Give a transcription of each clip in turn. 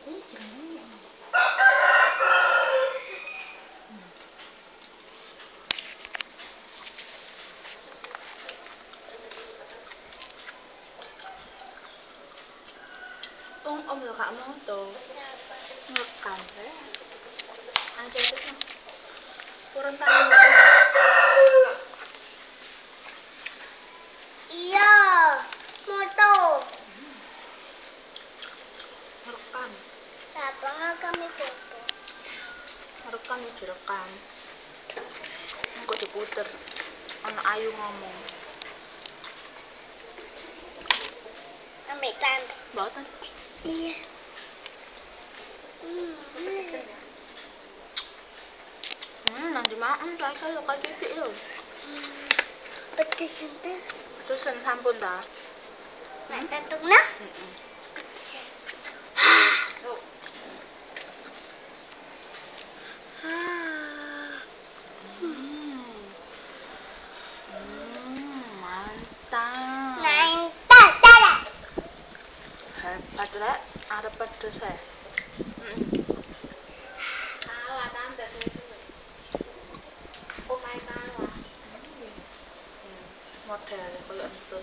Ông là gạo món tuh ngerekam ya. Aja itu mah. Kurang tahu. Iya, moto. Ngerekam. Apa kami foto? Ngerekam ya direkam. Kok diputer. Anak Ayu ngomong. Ambil tan. Boten. Iya. Nanti makan saya kayak pipi loh. Pedes ente. Pedesan sampun dah. Nak tentung nah? Pedes. Mantap. Mantap, tada. Hebat rek, ada pedes ya. Kalah tante suwe-suwe. Omahe kalah. Model kayak itu.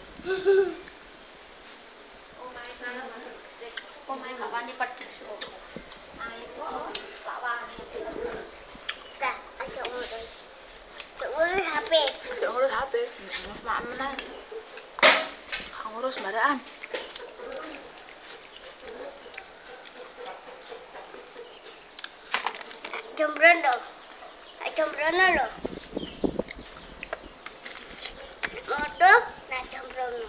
Omahe kalah sik. Omahe gak wani pedes kok. Ayo kok Pak wani. Dah, aja ngurus. Ngurus HP. Ada ngurus HP. Ngurus mak meneh. Ngurus baraan. Jombrono. Jombrono lo. Moto nak jombrono.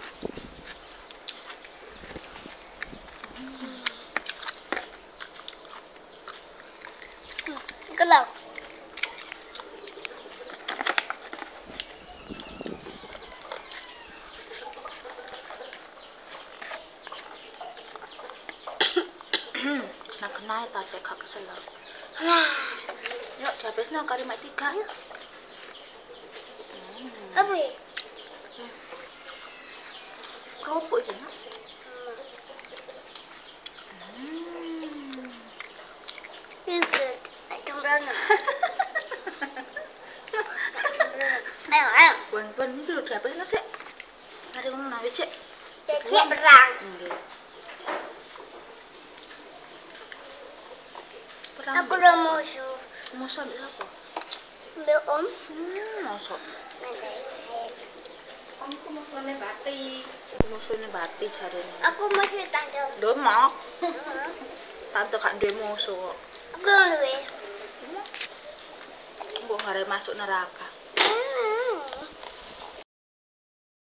Gelap. Nak kenal tak cek kak kesel. Nah, Yuk dihabisnya kali mak 3. apa ya? Kerupuk aja nak. Ikut. Jombrono. Ayo, ayo. Wan itu udah dihabisnya sih. Hari ngono nawi cek. Jadi perang. Nggih. Perang. Aku udah musuh. Musuh mbek sapa? Ambil om. Mosok. Omku musuhne Bati. Musuhnya Bati jarene. Aku masih tante. Lho mak. Tante gak duwe musuh kok. Aku duwe. Mbok arep masuk neraka.